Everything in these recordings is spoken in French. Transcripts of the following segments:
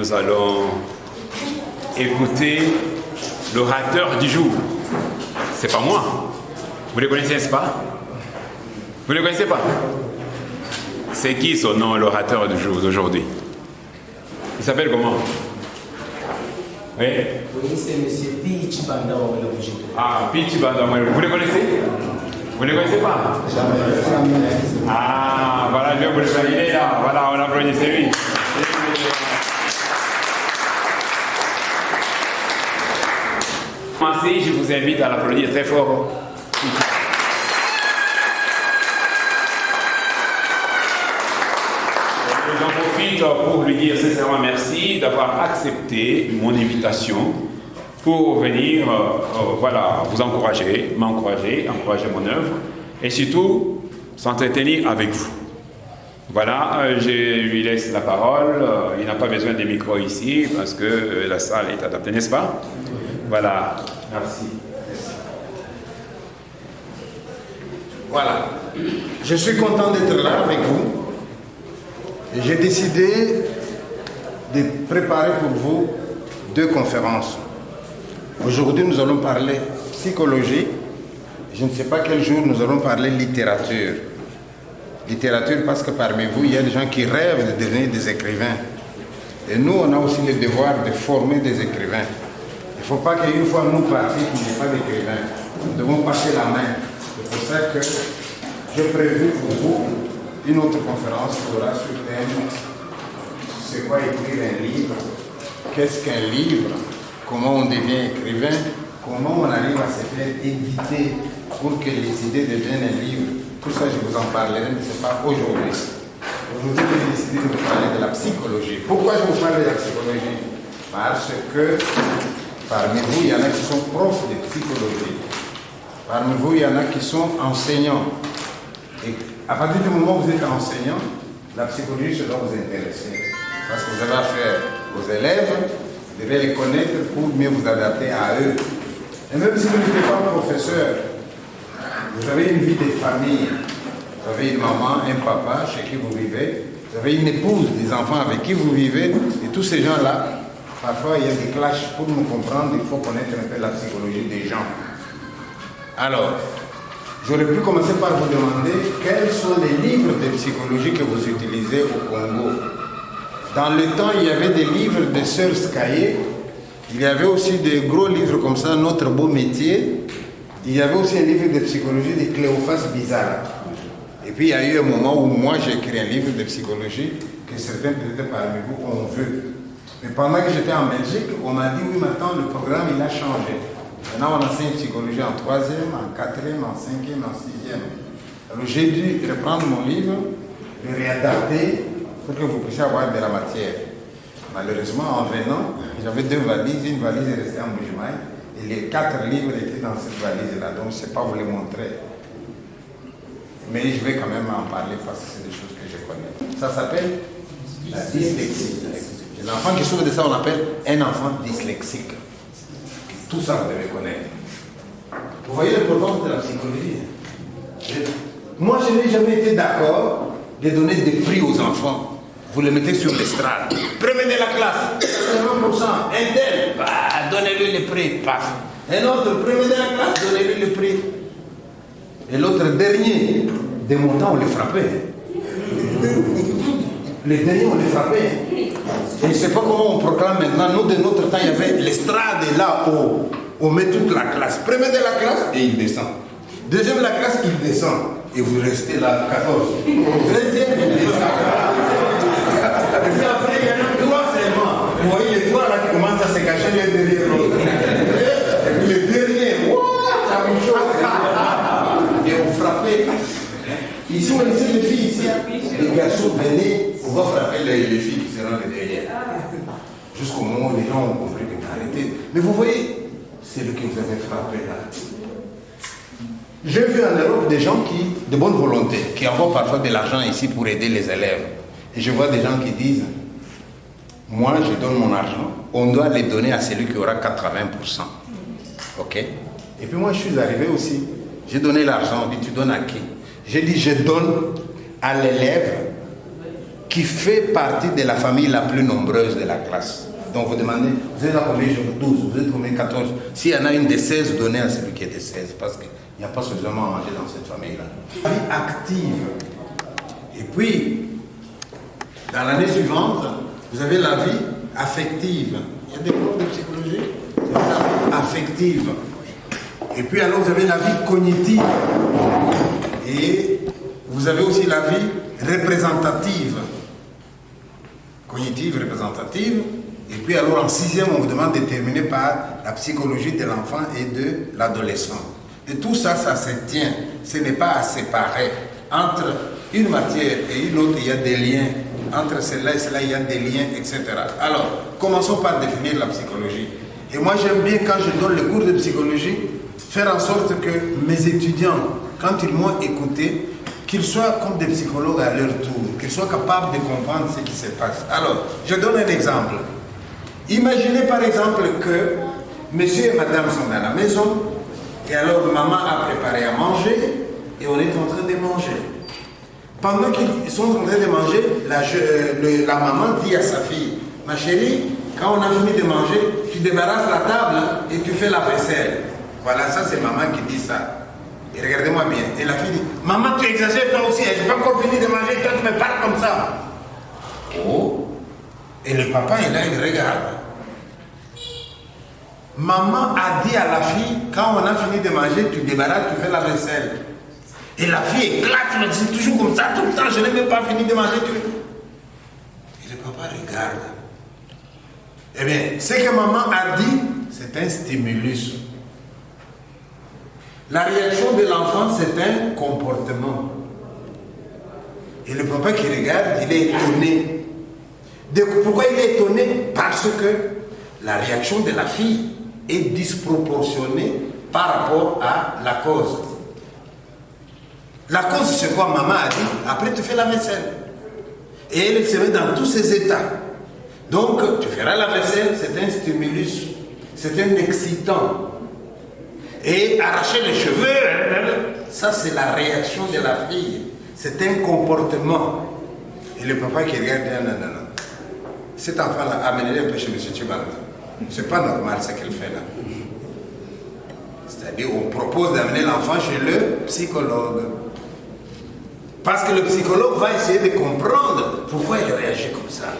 nous allons écouter l'orateur du jour. C'est pas moi. Vous le connaissez, n'est-ce pas? Vous ne le connaissez pas? C'est qui son nom, l'orateur du jour d'aujourd'hui? Il s'appelle comment? Oui? Oui, c'est M. Pichi Banda. Ah, Pichi Banda. Vous le connaissez? Vous ne le connaissez pas? Jamais. Ah, voilà, je vous le dis, il est là. Voilà, on applaudit, c'est lui. Commencez, je vous invite à l'applaudir très fort. J'en profite pour lui dire sincèrement merci d'avoir accepté mon invitation pour venir voilà, vous encourager, m'encourager, encourager mon œuvre et surtout s'entretenir avec vous. Voilà, je lui laisse la parole. Il n'a pas besoin de micro ici parce que la salle est adaptée, n'est-ce pas? Voilà, merci. Voilà, je suis content d'être là avec vous. J'ai décidé de préparer pour vous 2 conférences. Aujourd'hui, nous allons parler psychologie. Je ne sais pas quel jour nous allons parler littérature. Littérature parce que parmi vous, il y a des gens qui rêvent de devenir des écrivains. Et nous, on a aussi le devoir de former des écrivains. Il ne faut pas qu'une fois nous partions, qu'il n'y ait pas d'écrivains. Nous devons passer la main. C'est pour ça que j'ai prévu pour vous une autre conférence qui aura sur le thème « C'est quoi écrire un livre? Qu'est-ce qu'un livre? Comment on devient écrivain? Comment on arrive à se faire éditer pour que les idées deviennent un livre ?» Tout ça, je vous en parlerai, mais ce n'est pas aujourd'hui. Aujourd'hui, j'ai décidé de vous parler de la psychologie. Pourquoi je vous parle de la psychologie? Parce que parmi vous, il y en a qui sont profs de psychologie. Parmi vous, il y en a qui sont enseignants. Et à partir du moment où vous êtes enseignant, la psychologie, ça doit vous intéresser. Parce que vous avez affaire aux élèves, vous devez les connaître pour mieux vous adapter à eux. Et même si vous n'êtes pas professeur, vous avez une vie de famille. Vous avez une maman, un papa chez qui vous vivez. Vous avez une épouse, des enfants avec qui vous vivez. Et tous ces gens-là, parfois il y a des clashs. Pour nous comprendre, il faut connaître un peu la psychologie des gens. Alors, j'aurais pu commencer par vous demander quels sont les livres de psychologie que vous utilisez au Congo. Dans le temps, il y avait des livres de Sœur Skaye. Il y avait aussi des gros livres comme ça, Notre beau métier. Il y avait aussi un livre de psychologie de Cléophas Bizarre. Et puis il y a eu un moment où moi j'ai écrit un livre de psychologie que certains peut-être parmi vous ont vu. Mais pendant que j'étais en Belgique, on m'a dit oui, maintenant le programme il a changé. Maintenant on enseigne psychologie en 3e, en 4e, en 5e, en 6e. Alors j'ai dû reprendre mon livre, le réadapter pour que vous puissiez avoir de la matière. Malheureusement, en venant, j'avais 2 valises, une valise est restée en Bujimaï. Et les 4 livres étaient dans cette valise-là, donc je ne sais pas vous les montrer. Mais je vais quand même en parler parce que c'est des choses que je connais. Ça s'appelle la dyslexie. Les enfants qui souffrent de ça, on appelle un enfant dyslexique. Tout ça, vous devez connaître. Vous voyez l'importance de la psychologie. Moi, je n'ai jamais été d'accord de donner des prix aux enfants. Vous les mettez sur l'estrade. Premier de la classe, 50%. Un tel, donnez-lui le prix. Paf. Un autre, premier de la classe, donnez-lui le prix. Et l'autre dernier, des montants, on les frappait. Les derniers, on les frappait. Et je ne sais pas comment on proclame maintenant. Nous, de notre temps, il y avait l'estrade là-haut. On met toute la classe. Premier de la classe, et il descend. Deuxième de la classe, il descend. Et vous restez là, 14. Deuxième, il descend. Et puis après, il y en a 3 seulement. Vous voyez les 3 là qui commencent à se cacher l'un derrière l'autre. Et puis le dernier, la même chose. Et on frappait. Ici, on laissait les filles ici. Les garçons venaient, on va frapper les filles qui seront derrière. Jusqu'au moment où les gens ont compris que arrêtez. Mais vous voyez, c'est le que vous avez frappé là. J'ai vu en Europe des gens qui, de bonne volonté, qui envoient parfois de l'argent ici pour aider les élèves. Et je vois des gens qui disent, moi je donne mon argent, on doit les donner à celui qui aura 80%. Ok? Et puis moi je suis arrivé aussi, j'ai donné l'argent, on dit tu donnes à qui? J'ai dit je donne à l'élève qui fait partie de la famille la plus nombreuse de la classe. Donc vous demandez, vous êtes à combien? 12, vous êtes combien? 14. S'il y en a une de 16, donnez à celui qui est de 16, parce qu'il n'y a pas suffisamment à manger dans cette famille-là. La vie active. Et puis, dans l'année suivante, vous avez la vie affective. Il y a des cours de psychologie. Vous avez la vie affective. Et puis alors vous avez la vie cognitive. Et vous avez aussi la vie représentative. Cognitive, représentative. Et puis alors en 6e, on vous demande de terminer par la psychologie de l'enfant et de l'adolescent. Et tout ça, ça se tient. Ce n'est pas à séparer. Entre une matière et une autre, il y a des liens. Entre celle-là et celle-là, il y a des liens, etc. Alors, commençons par définir la psychologie. Et moi, j'aime bien, quand je donne le cours de psychologie, faire en sorte que mes étudiants, quand ils m'ont écouté, qu'ils soient comme des psychologues à leur tour, qu'ils soient capables de comprendre ce qui se passe. Alors, je donne un exemple. Imaginez par exemple que monsieur et madame sont dans la maison, et alors maman a préparé à manger, et on est en train de manger. Pendant qu'ils sont en train de manger, la maman dit à sa fille, ma chérie, quand on a fini de manger, tu débarrasses la table et tu fais la vaisselle. Voilà, ça c'est maman qui dit ça. Et regardez-moi bien. Et la fille dit, maman, tu exagères toi aussi, je n'ai pas encore fini de manger, toi tu me parles comme ça. Oh. Et le papa, il regarde. Maman a dit à la fille, quand on a fini de manger, tu débarrasses, tu fais la vaisselle. Et la fille éclate, mais c'est toujours comme ça, tout le temps, je n'ai même pas fini de manger. Et le papa regarde. Eh bien, ce que maman a dit, c'est un stimulus. La réaction de l'enfant, c'est un comportement. Et le papa qui regarde, il est étonné. Pourquoi il est étonné? Parce que la réaction de la fille est disproportionnée par rapport à la cause. La cause, c'est quoi? Maman a dit, après tu fais la vaisselle. Et elle se met dans tous ses états. Donc, tu feras la vaisselle, c'est un stimulus, c'est un excitant. Et arracher les cheveux, ça c'est la réaction de la fille. C'est un comportement. Et le papa qui regarde, non. Cet enfant-là, amenez-le un peu chez M. Tchibanda. C'est pas normal ce qu'elle fait là. C'est-à-dire, on propose d'amener l'enfant chez le psychologue. Parce que le psychologue va essayer de comprendre pourquoi il réagit comme ça.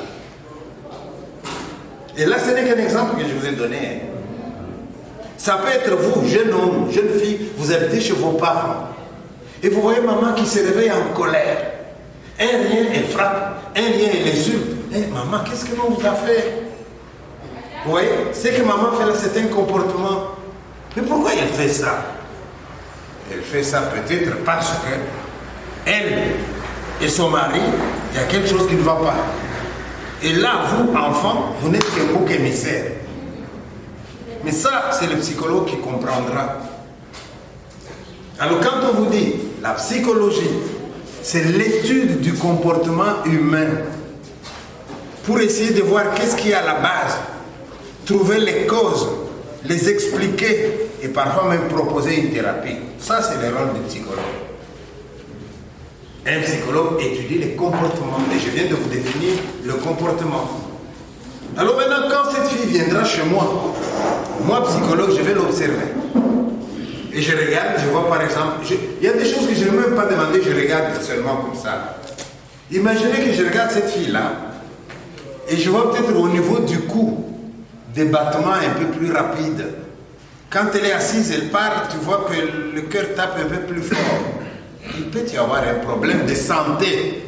Et là, ce n'est qu'un exemple que je vous ai donné. Ça peut être vous, jeune homme, jeune fille, vous habitez chez vos parents. Et vous voyez maman qui se réveille en colère. Un rien, elle frappe. Un rien, elle insulte. Maman, qu'est-ce que l'on vous a fait? Vous voyez, ce que maman fait là, c'est un comportement. Mais pourquoi elle fait ça? Elle fait ça peut-être parce que elle et son mari, il y a quelque chose qui ne va pas. Et là, vous, enfant, vous n'êtes qu'un bouc émissaire. Mais ça, c'est le psychologue qui comprendra. Alors quand on vous dit, la psychologie, c'est l'étude du comportement humain pour essayer de voir qu'est-ce qui est à la base, trouver les causes, les expliquer et parfois même proposer une thérapie. Ça, c'est le rôle du psychologue. Un psychologue étudie les comportements. Et je viens de vous définir le comportement. Alors maintenant, quand cette fille viendra chez moi, psychologue, je vais l'observer. Et je regarde, je vois par exemple, il y a des choses que je ne vais même pas demander, je regarde seulement comme ça. Imaginez que je regarde cette fille-là, et je vois peut-être au niveau du cou, des battements un peu plus rapides. Quand elle est assise, elle parle, tu vois que le cœur tape un peu plus fort. Il peut y avoir un problème de santé.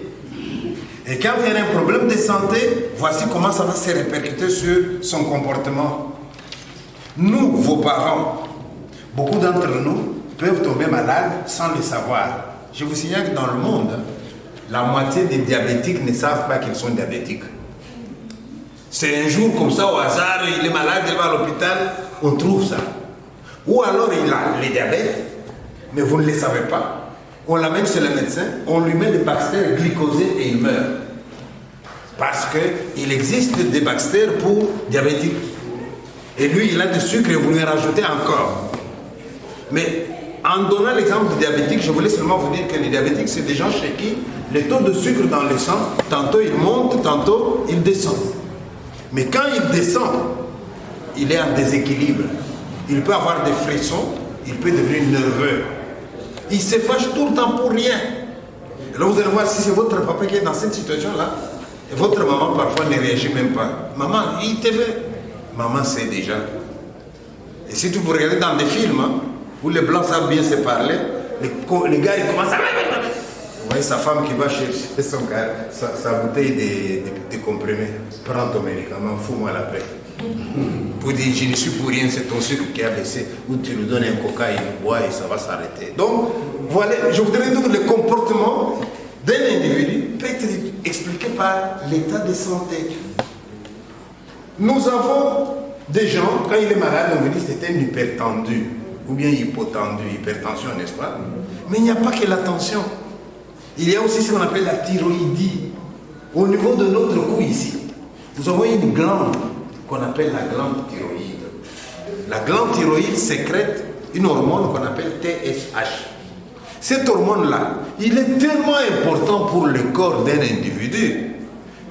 Et quand il y a un problème de santé, voici comment ça va se répercuter sur son comportement. Nous, vos parents, beaucoup d'entre nous peuvent tomber malades sans le savoir. Je vous signale que dans le monde, la moitié des diabétiques ne savent pas qu'ils sont diabétiques. C'est un jour comme ça, au hasard, il est malade, il va à l'hôpital, on trouve ça. Ou alors il a le diabète, mais vous ne le savez pas. On l'amène chez le médecin, on lui met des bactères glycosés et il meurt. Parce qu'il existe des bactères pour diabétiques. Et lui, il a du sucre et vous lui rajoutez encore. Mais En donnant l'exemple du diabétique, je voulais seulement vous dire que les diabétiques, c'est des gens chez qui le taux de sucre dans le sang, tantôt il monte, tantôt il descend. Mais quand il descend, il est en déséquilibre. Il peut avoir des frissons, il peut devenir nerveux. Il se fâche tout le temps pour rien. Et là, vous allez voir, si c'est votre papa qui est dans cette situation-là, et votre maman parfois ne réagit même pas. Maman, il te veut. Maman sait déjà. Et si vous regardez dans des films, hein, où les blancs savent bien se parler, les gars, ils commencent à... Vous voyez sa femme qui va chercher sa bouteille de comprimés. Prends ton médicament, fous-moi la paix. Pour dire, je ne suis pour rien, c'est ton sucre qui a baissé. Ou tu lui donnes un coca, il boit et ça va s'arrêter. Donc, voilà, je voudrais dire que le comportement d'un individu peut être expliqué par l'état de santé. Nous avons des gens, quand il est malade, on vous dit que c'est un hypertendu, ou bien hypotendu, hypertension, n'est-ce pas? Mais il n'y a pas que la tension. Il y a aussi ce qu'on appelle la thyroïdie. Au niveau de notre cou ici, nous avons une glande qu'on appelle la glande thyroïde. La glande thyroïde sécrète une hormone qu'on appelle TSH. Cette hormone-là, il est tellement important pour le corps d'un individu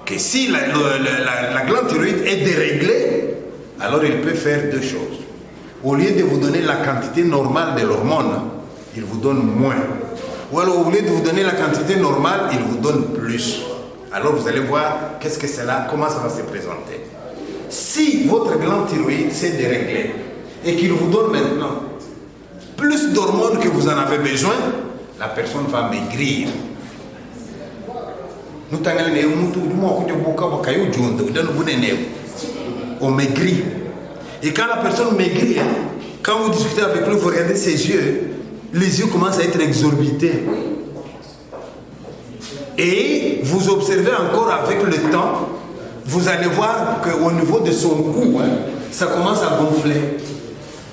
que si la glande thyroïde est déréglée, alors il peut faire deux choses. Au lieu de vous donner la quantité normale de l'hormone, il vous donne moins. Ou alors au lieu de vous donner la quantité normale, il vous donne plus. Alors vous allez voir qu'est-ce que c'est là, comment ça va se présenter. Si votre glande thyroïde s'est déréglée et qu'il vous donne maintenant plus d'hormones que vous en avez besoin, la personne va maigrir. On maigrit. Et quand la personne maigrit, quand vous discutez avec lui, vous regardez ses yeux, les yeux commencent à être exorbités. Et vous observez encore avec le temps, vous allez voir qu'au niveau de son cou, hein, ça commence à gonfler.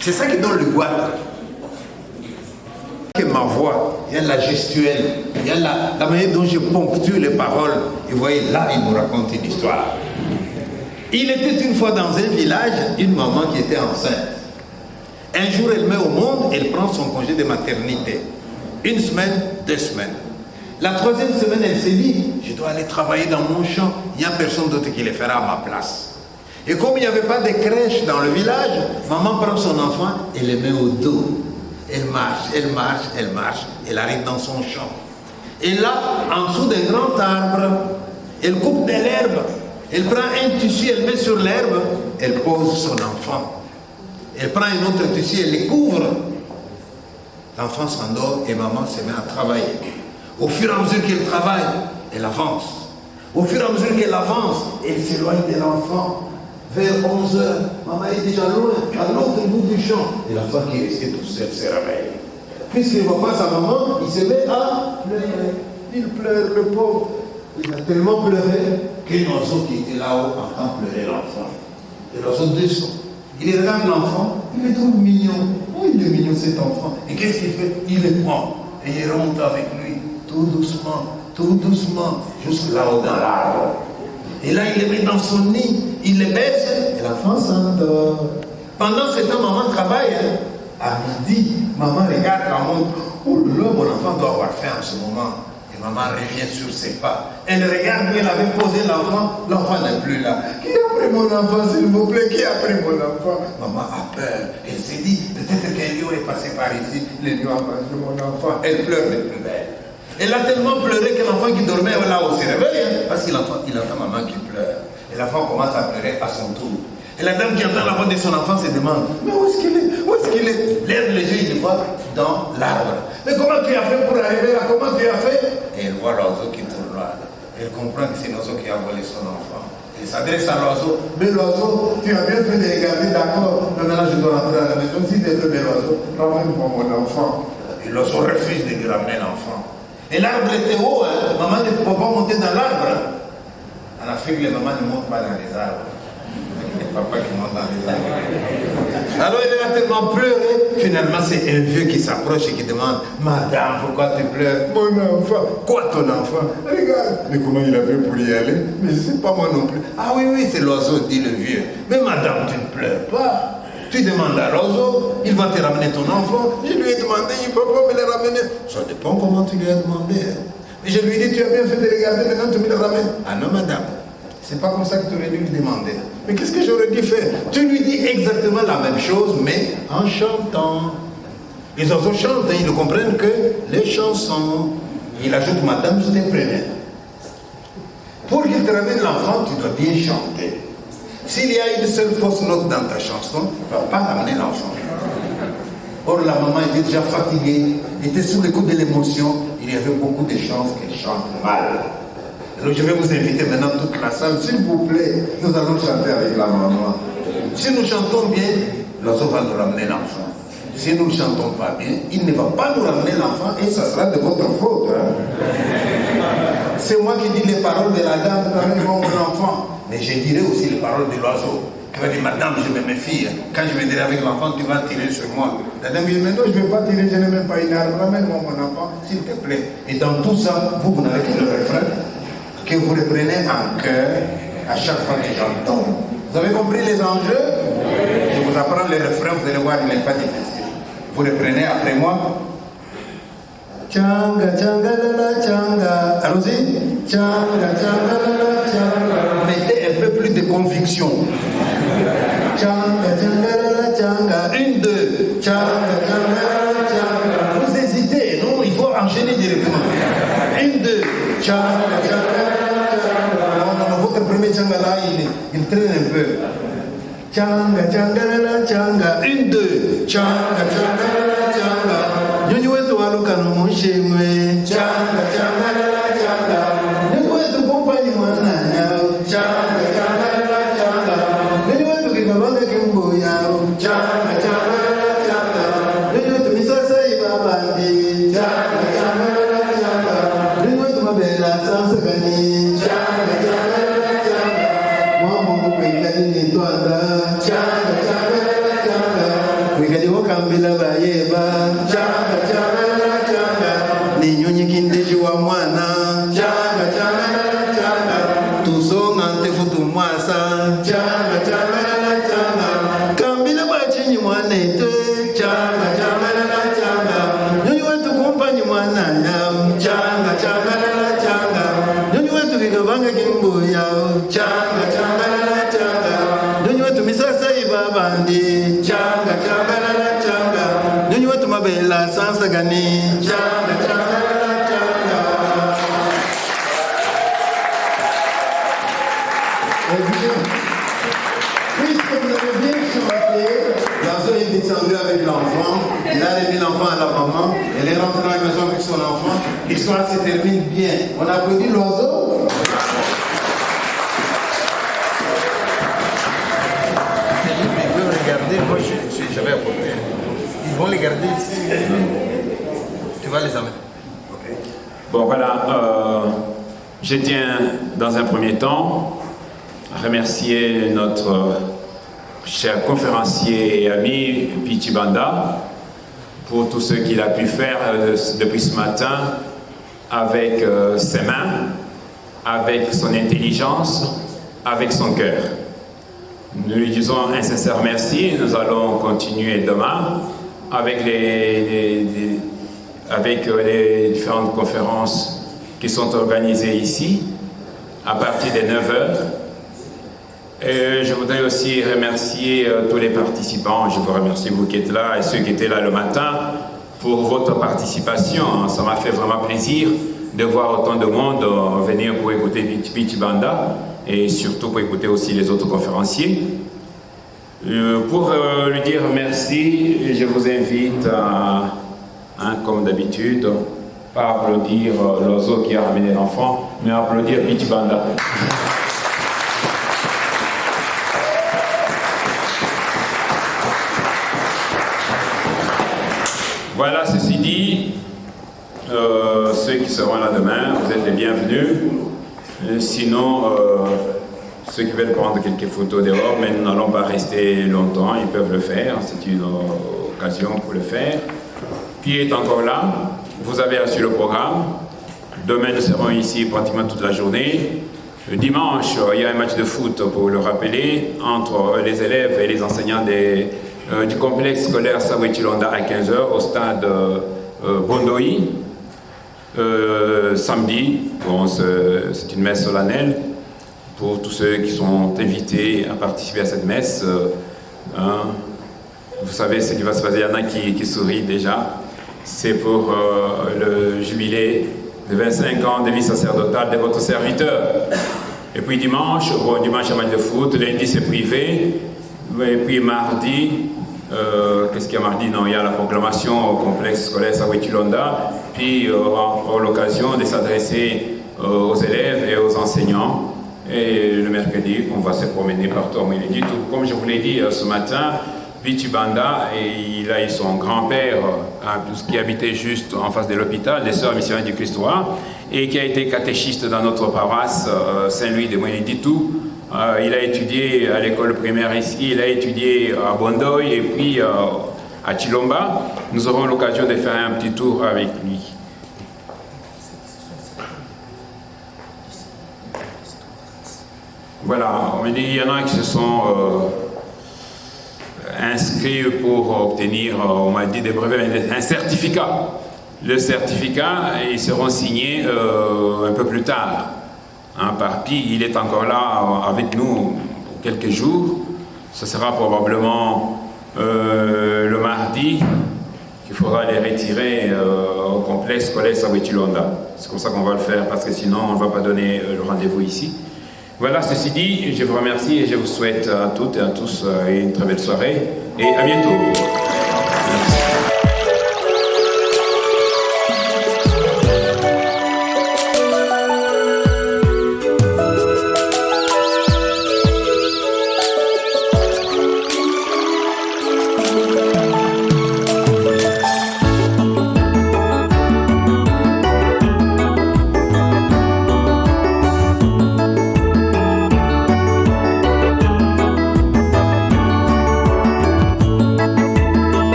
C'est ça qui donne le goitre. Ma voix, il y a la gestuelle, il y a la manière dont je ponctue les paroles. Et vous voyez, là, il nous raconte une histoire. Il était une fois dans un village, une maman qui était enceinte. Un jour, elle met au monde, elle prend son congé de maternité. 1 semaine, 2 semaines. La 3e semaine, elle s'est dit, je dois aller travailler dans mon champ. Il n'y a personne d'autre qui le fera à ma place. Et comme il n'y avait pas de crèche dans le village, maman prend son enfant et le met au dos. Elle marche, elle marche, elle marche. Elle arrive dans son champ. Et là, en dessous d'un grand arbre, elle coupe de l'herbe. Elle prend un tissu, elle met sur l'herbe. Elle pose son enfant. Elle prend un autre tissu, elle le couvre. L'enfant s'endort et maman se met à travailler. Au fur et à mesure qu'elle travaille, elle avance. Au fur et à mesure qu'elle avance, elle s'éloigne de l'enfant. Vers 11 h, maman est déjà loin, à l'autre bout du champ. Et l'enfant qui est resté tout seul se réveille. Puisqu'il ne voit pas sa maman, il se met à pleurer. Il pleure, le pauvre. Il a tellement pleuré qu'un oiseau qui était là-haut entend pleurer l'enfant. Et l'oiseau descend. Il regarde l'enfant, il le trouve mignon. Oh, il est mignon cet enfant. Et qu'est-ce qu'il fait? Il le prend et il remonte avec lui, tout doucement, jusque là-haut dans l'arbre. Et là, il le met dans son nid, il le baisse et l'enfant s'endort. Pendant ce temps, maman travaille. À midi, maman regarde la montre. Oh là, mon enfant doit avoir faim en ce moment. Et maman revient sur ses pas. Elle regarde où elle avait posé l'enfant. L'enfant n'est plus là. Qui a pris mon enfant, s'il vous plaît? Qui a pris mon enfant? Maman a peur. Elle s'est dit, peut-être qu'un lion est passé par ici. Le lion a mangé mon enfant. Elle pleure les plus belles. Elle a tellement pleuré que l'enfant qui dormait là-haut se réveille, hein, parce qu'il entend maman qui pleure. Et l'enfant commence à pleurer à son tour. Et la dame qui entend la voix de son enfant se demande, mais où est-ce qu'il est? Où est-ce qu'il est? Lève les yeux, il le voit dans l'arbre. Mais comment tu as fait pour arriver là? Comment tu as fait? Et elle voit l'oiseau qui tourne là. Elle comprend que c'est l'oiseau qui a volé son enfant. Elle s'adresse à l'oiseau. Mais l'oiseau, tu as bien fait de regarder, d'accord? Maintenant je dois rentrer à la maison. Si tu es le bel oiseau, ramène-moi mon enfant. Et l'oiseau refuse de lui ramener l'enfant. Et l'arbre était haut, hein. Maman ne pouvait pas monter dans l'arbre. En Afrique, les mamans ne montent pas dans les arbres. Les papas qui montent dans les arbres. Alors il a tellement pleuré. Finalement, c'est un vieux qui s'approche et qui demande, Madame, pourquoi tu pleures? Mon enfant. Quoi ton enfant? Regarde. Mais comment il a fait pour y aller? Mais c'est pas moi non plus. Ah oui, c'est l'oiseau, dit le vieux. Mais madame, tu ne pleures pas. Tu demandes à Lozo, il va te ramener ton enfant. Je lui ai demandé, il ne peut pas me le ramener. Ça dépend comment tu lui as demandé. Hein. Et je lui ai dit, tu as bien fait de regarder, maintenant tu me le ramènes. Ah non, madame. C'est pas comme ça que tu aurais dû lui demander. Mais qu'est-ce que j'aurais dû faire? Tu lui dis exactement la même chose, mais en chantant. Les oiseaux chantent, ils ne comprennent que les chansons. Il ajoute, madame, je te préviens. Pour qu'il te ramène l'enfant, tu dois bien chanter. S'il y a une seule fausse note dans ta chanson, tu ne vas pas ramener l'enfant. Or, la maman était déjà fatiguée, était sous le coup de l'émotion. Il y avait beaucoup de chances qu'elle chante mal. Alors, je vais vous inviter maintenant toute la salle. S'il vous plaît, nous allons chanter avec la maman. Si nous chantons bien, l'oiseau va nous ramener l'enfant. Si nous ne chantons pas bien, il ne va pas nous ramener l'enfant et ça sera de votre faute. Hein? C'est moi qui dis les paroles de la dame quand mon enfant. Mais je dirai aussi les paroles de l'oiseau. Qui va dire, madame, je vais me méfier. Quand je viendrai avec l'enfant, tu vas tirer sur moi. La dame dit, mais non, je ne vais pas tirer, je n'ai même pas une arme. Ramène-moi mon enfant, s'il te plaît. Et dans tout ça, vous n'avez que le refrain que vous reprenez en cœur à chaque fois que j'entends. Vous avez compris les enjeux? Je vous apprends les refrains, vous allez voir, il n'est pas difficile. Vous reprenez après moi. Changa, changa, la, changa. Allons-y. Changa, changa, la, changa. Mettez un peu plus de conviction. Changa, changa, la, changa. Une, deux. Changa, changa, la, changa. Vous hésitez, non? Il faut enchaîner directement. Une, deux. Changa, changa, la, changa. Non, votre premier changa là, il traîne un peu. Changa, changa, la, changa. Une, deux. Changa, changa, la, changa. Nyonyi wetu walukano mushimwe. Changa, changa, la, changa. Nyonyi wetu kumpanyi mwananya. Changa, changa, la, changa. Nyonyi wetu kikabanga kimbuya. Changa, changa, la, changa. Nyonyi wetu misasa ibabandi. Changa, changa, la, changa. Nyonyi wetu mabela sansagani. Changa, changa, la, changa. Mwamu kukwekali nitwanda. Changa, changa, la, changa. Kwekali wakambila bayeba. Changa, changa, la, changa. Ni nyonyi kindeji wa mwana. Changa, changa, la, changa. Tusonga ntefutu mwasa. Changa, changa, la, changa. Kambila bachinyi mwanete. Changa, changa, la, changa. Nyonyi wetu kumpanyi mwananya. Changa, changa, la, changa. Nyonyi wetu kikabanga kimbuya. Changa, changa, la, changa. Nyonyi wetu misasa ibabandi. Changa, changa, la, changa. Nyonyi wetu mabela sansagani. Changa, changa, la, changa. Puisque vous avez bien chanté, l'oiseau est descendu avec l'enfant, il a remis l'enfant à la maman, elle est rentrée dans la maison avec son enfant, l'histoire se termine bien. On applaudit l'oiseau. Ils peuvent regarder, moi j'avais apporté. Ils vont les garder ici. Tu vas les amener. Okay. Bon voilà, je tiens dans un premier temps à remercier notre cher conférencier et ami Pichi Banda pour tout ce qu'il a pu faire depuis ce matin avec ses mains, avec son intelligence, avec son cœur. Nous lui disons un sincère merci. Nous allons continuer demain avec les différentes conférences qui sont organisées ici à partir de 9h. Et je voudrais aussi remercier tous les participants. Je vous remercie, vous qui êtes là et ceux qui étaient là le matin, pour votre participation. Ça m'a fait vraiment plaisir de voir autant de monde venir pour écouter Pichi Banda et surtout pour écouter aussi les autres conférenciers. Pour lui dire merci, je vous invite à, comme d'habitude, pas applaudir l'oiseau qui a ramené l'enfant, mais applaudir Pichi Banda. Voilà, ceci dit, ceux qui seront là demain, vous êtes les bienvenus. Sinon, ceux qui veulent prendre quelques photos dehors, mais nous n'allons pas rester longtemps, ils peuvent le faire, c'est une occasion pour le faire. Qui est encore là? Vous avez reçu le programme. Demain, nous serons ici pratiquement toute la journée. Le dimanche, il y a un match de foot, pour le rappeler, entre les élèves et les enseignants du complexe scolaire Sawechilonda à 15h au stade Bondoï. Samedi, bon, c'est une messe solennelle pour tous ceux qui sont invités à participer à cette messe. Vous savez ce qui va se passer, il y en a qui sourient déjà. C'est pour le jubilé de 25 ans de vie sacerdotale de votre serviteur. Et puis dimanche, bon, dimanche il y a match de foot, lundi c'est privé, et puis mardi, qu'est-ce qu'il y a mardi? Non, il y a la proclamation au complexe scolaire Sawechilonda, puis on aura l'occasion de s'adresser aux élèves et aux enseignants. Et le mercredi, on va se promener partout en Mélodie. Comme je vous l'ai dit ce matin, Pichi Banda, et il a eu son grand-père qui habitait juste en face de l'hôpital, des Sœurs missionnaires du Christ roi, et qui a été catéchiste dans notre paroisse Saint-Louis de Mweneditou. Il a étudié à l'école primaire ici, il a étudié à Bondoï et puis à Chilomba. Nous aurons l'occasion de faire un petit tour avec lui. Voilà, on dit, il y en a qui se sont inscrits pour obtenir, on m'a dit des brevets, un certificat. Le certificat, ils seront signés un peu plus tard. Par Pi, il est encore là avec nous pour quelques jours. Ce sera probablement le mardi qu'il faudra les retirer au complexe scolaire Sawechilonda. C'est comme ça qu'on va le faire, parce que sinon on ne va pas donner le rendez-vous ici. Voilà, ceci dit, je vous remercie et je vous souhaite à toutes et à tous une très belle soirée et à bientôt.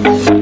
Merci.